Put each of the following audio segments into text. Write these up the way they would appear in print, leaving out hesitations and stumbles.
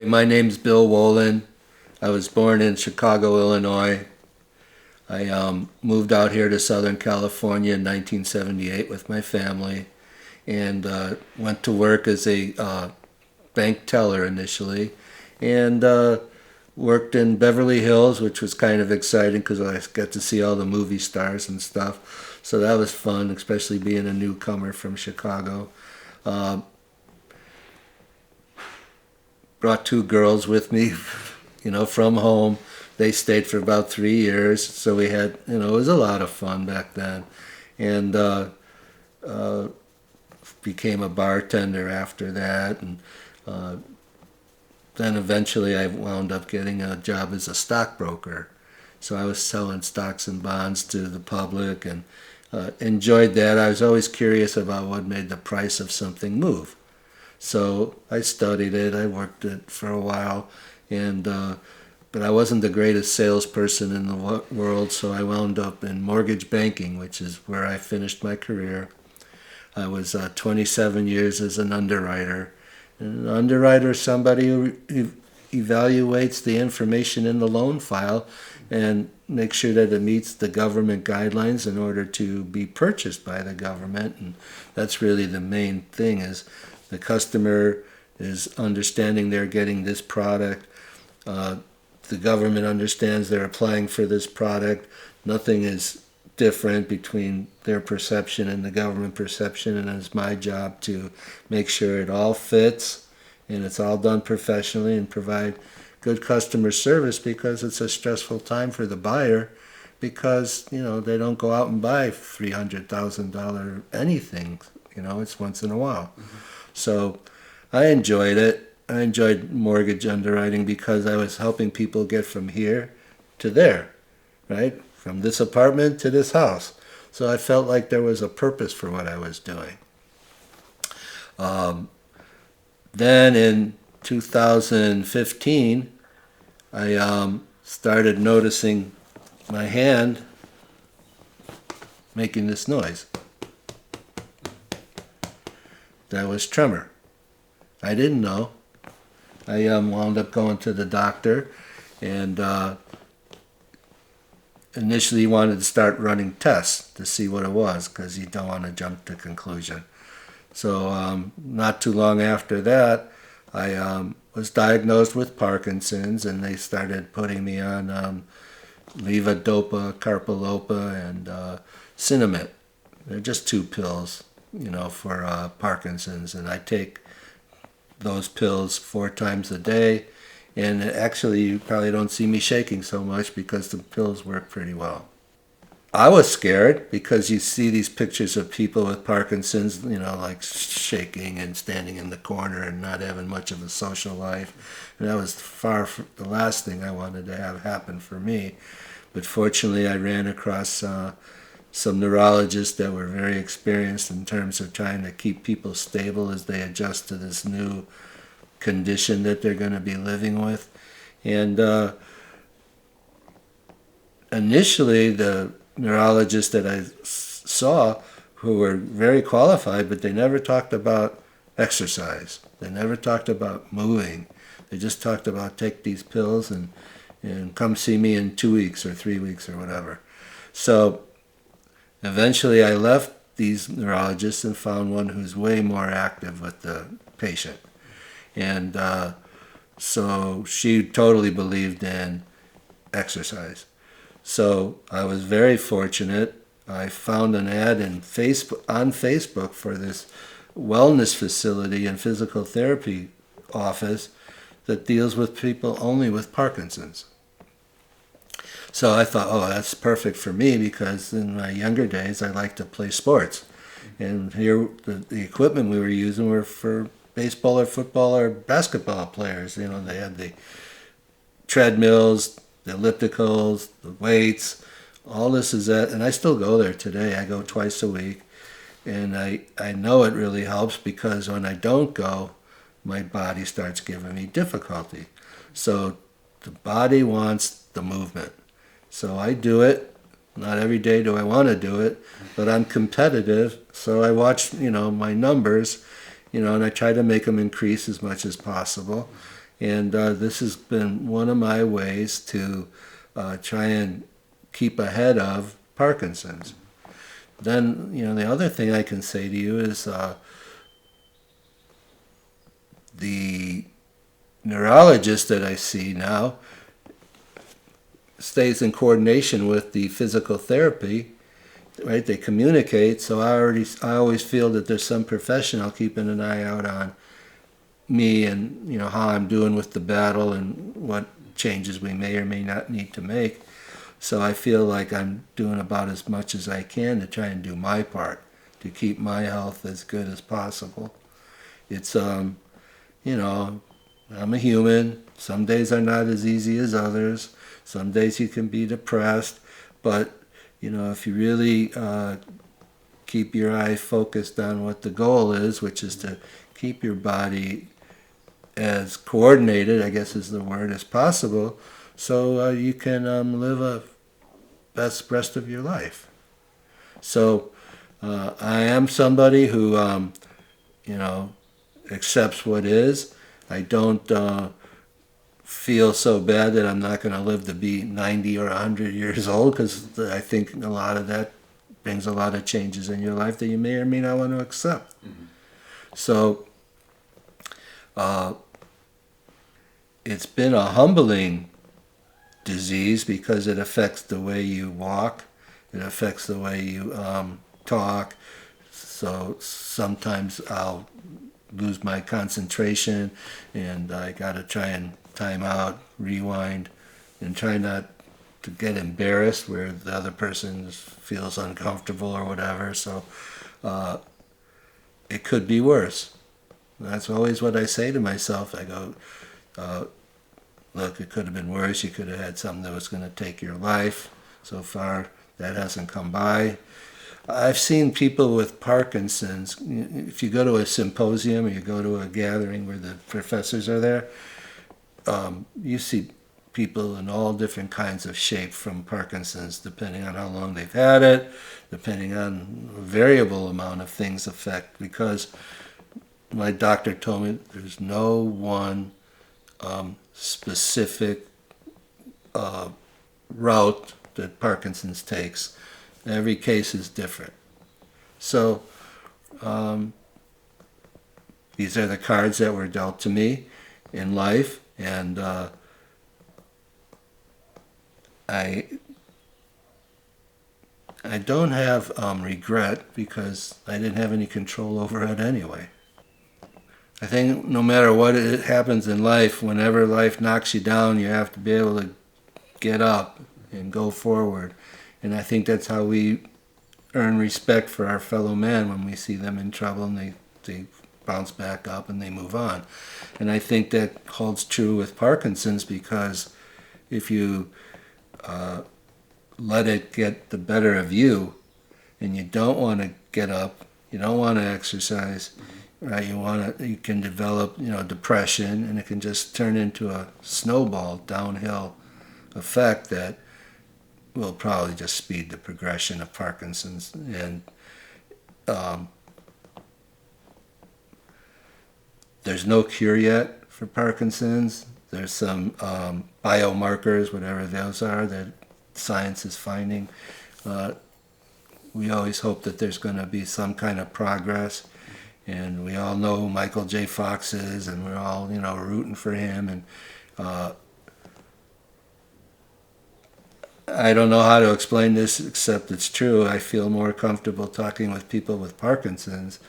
My name's Bill Wolin. I was born in Chicago, Illinois. I moved out here to Southern California in 1978 with my family and went to work as a bank teller initially and worked in Beverly Hills, which was kind of exciting because I got to see all the movie stars and stuff. So that was fun, especially being a newcomer from Chicago. Uh, Brought two girls with me, from home. They stayed for about 3 years, so we had, it was a lot of fun back then. And uh, became a bartender after that, and uh, then eventually I wound up getting a job as a stockbroker. So I was selling stocks and bonds to the public and enjoyed that. I was always curious about what made the price of something move. So I studied it. I worked it for a while, and but I wasn't the greatest salesperson in the world. So I wound up in mortgage banking, which is where I finished my career. I was 27 years as an underwriter. And an underwriter is somebody who evaluates the information in the loan file and makes sure that it meets the government guidelines in order to be purchased by the government. And that's really the main thing, is the customer is understanding they're getting this product. The government understands they're applying for this product. Nothing is different between their perception and the government perception, and it's my job to make sure it all fits and it's all done professionally and provide good customer service, because it's a stressful time for the buyer, because they don't go out and buy $300,000 anything. It's once in a while. So I enjoyed it. I enjoyed mortgage underwriting because I was helping people get from here to there, right? From this apartment to this house. So I felt like there was a purpose for what I was doing. Then in 2015, I started noticing my hand making this noise. That was tremor. I didn't know. I wound up going to the doctor, and initially wanted to start running tests to see what it was, because you don't want to jump to conclusion. So not too long after that, I was diagnosed with Parkinson's, and they started putting me on levodopa, carbidopa, and Cinnamate. They're just two pills, for Parkinson's, and I take those pills 4 times a day. And actually, you probably don't see me shaking so much because the pills work pretty well. I was scared because you see these pictures of people with Parkinson's, like shaking and standing in the corner and not having much of a social life. And that was far from the last thing I wanted to have happen for me. But fortunately, I ran across some neurologists that were very experienced in terms of trying to keep people stable as they adjust to this new condition that they're going to be living with. And initially, the neurologists that I saw, who were very qualified, but they never talked about exercise. They never talked about moving. They just talked about take these pills and come see me in 2 weeks or 3 weeks or whatever. So eventually I left these neurologists and found one who's way more active with the patient. And so she totally believed in exercise. So I was very fortunate. I found an ad on Facebook for this wellness facility and physical therapy office that deals with people only with Parkinson's. So I thought, oh, that's perfect for me, because in my younger days I liked to play sports. And here the equipment we were using were for baseball or football or basketball players. They had the treadmills, the ellipticals, the weights. All this is that, and I still go there today. I go twice a week, and I know it really helps, because when I don't go, my body starts giving me difficulty. So the body wants the movement. So I do it. Not every day do I want to do it, but I'm competitive, so I watch, my numbers, and I try to make them increase as much as possible. And this has been one of my ways to try and keep ahead of Parkinson's. Then, the other thing I can say to you is the neurologist that I see now stays in coordination with the physical therapy, right? They communicate, so I always feel that there's some professional keeping an eye out on me and how I'm doing with the battle and what changes we may or may not need to make. So I feel like I'm doing about as much as I can to try and do my part to keep my health as good as possible. It's I'm a human. Some days are not as easy as others. Some days you can be depressed, but if you really keep your eye focused on what the goal is, which is to keep your body as coordinated, I guess is the word, as possible, so you can live a best rest of your life. So I am somebody who, accepts what is. I don't feel so bad that I'm not going to live to be 90 or 100 years old, because I think a lot of that brings a lot of changes in your life that you may or may not want to accept. Mm-hmm. So it's been a humbling disease because it affects the way you walk, it affects the way you talk. So sometimes I'll lose my concentration and I got to try and time out, rewind, and try not to get embarrassed where the other person feels uncomfortable or whatever. So it could be worse. That's always what I say to myself. I go, look, it could have been worse. You could have had something that was going to take your life. So far, that hasn't come by. I've seen people with Parkinson's. If you go to a symposium or you go to a gathering where the professors are there, you see people in all different kinds of shape from Parkinson's, depending on how long they've had it, depending on a variable amount of things affect, because my doctor told me there's no one specific route that Parkinson's takes. Every case is different. So these are the cards that were dealt to me in life, and I don't have regret because I didn't have any control over it anyway. I think no matter what happens in life, whenever life knocks you down, you have to be able to get up and go forward. And I think that's how we earn respect for our fellow man, when we see them in trouble and they bounce back up and they move on. And I think that holds true with Parkinson's, because if you let it get the better of you and you don't want to get up, you don't want to exercise, right? You can develop, depression, and it can just turn into a snowball downhill effect that will probably just speed the progression of Parkinson's. And there's no cure yet for Parkinson's. There's some biomarkers, whatever those are, that science is finding. We always hope that there's going to be some kind of progress. And we all know who Michael J. Fox is, and we're all, rooting for him. And I don't know how to explain this, except it's true. I feel more comfortable talking with people with Parkinson's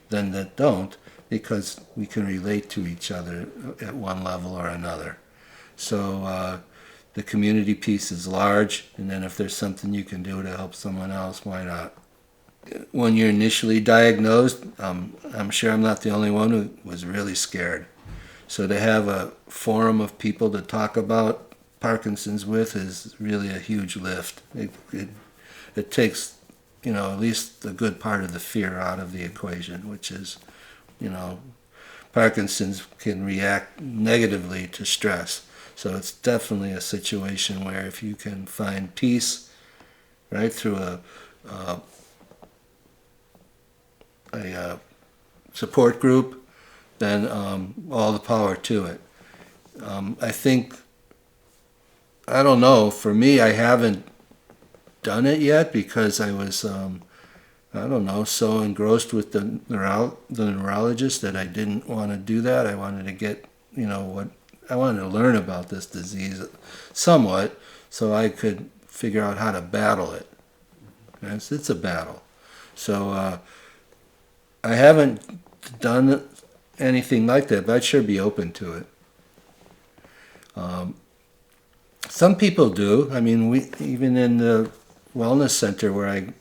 than that don't, because we can relate to each other at one level or another. So the community piece is large, and then if there's something you can do to help someone else, why not? When you're initially diagnosed, I'm sure I'm not the only one who was really scared. So to have a forum of people to talk about Parkinson's with is really a huge lift. It takes, at least a good part of the fear out of the equation, which is, Parkinson's can react negatively to stress. So it's definitely a situation where if you can find peace, right, through a support group, then all the power to it. I think, I don't know, for me, I haven't done it yet because I was, I don't know, so engrossed with the neurologist that I didn't want to do that. I wanted to get, I wanted to learn about this disease somewhat so I could figure out how to battle it. It's a battle. So I haven't done anything like that, but I'd sure be open to it. Some people do. I mean, we even in the wellness center where I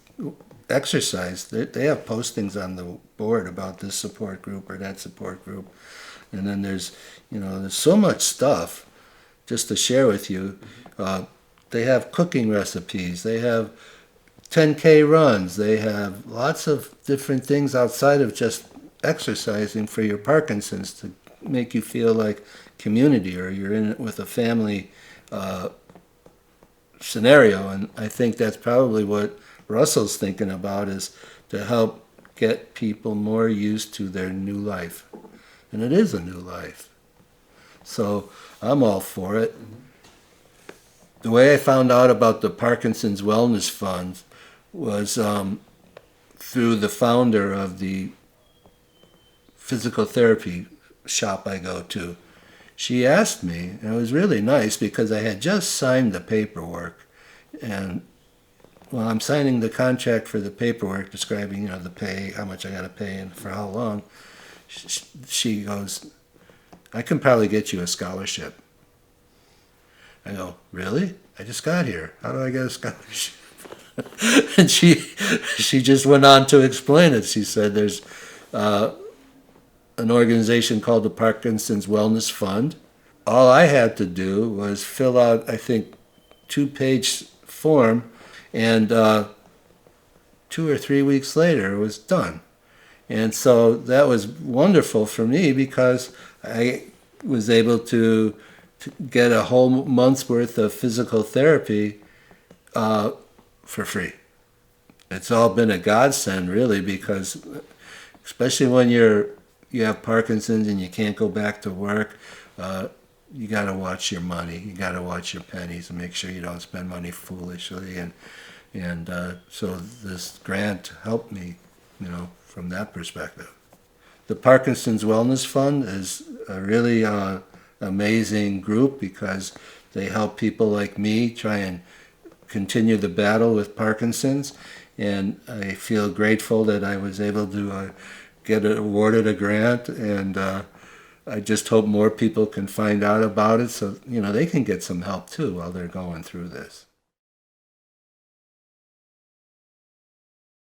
exercise, they have postings on the board about this support group or that support group. And then there's so much stuff just to share with you. They have cooking recipes. They have 10K runs. They have lots of different things outside of just exercising for your Parkinson's to make you feel like community or you're in it with a family scenario. And I think that's probably what Russell's thinking about, is to help get people more used to their new life. And it is a new life. So I'm all for it. The way I found out about the Parkinson's Wellness Fund was through the founder of the physical therapy shop I go to. She asked me, and it was really nice because I had just signed the paperwork. And while I'm signing the contract for the paperwork describing, the pay, how much I got to pay and for how long, she goes, "I can probably get you a scholarship." I go, "Really? I just got here. How do I get a scholarship?" And she just went on to explain it. She said there's an organization called the Parkinson's Wellness Fund. All I had to do was fill out, I think, 2-page form, and 2 or 3 weeks later it was done. And so that was wonderful for me because I was able to get a whole month's worth of physical therapy for free. It's all been a godsend, really, because especially when you have Parkinson's and you can't go back to work, you got to watch your money. You got to watch your pennies and make sure you don't spend money foolishly. And so this grant helped me, from that perspective. The Parkinson's Wellness Fund is a really amazing group because they help people like me try and continue the battle with Parkinson's. And I feel grateful that I was able to get awarded a grant, and I just hope more people can find out about it so they can get some help too while they're going through this.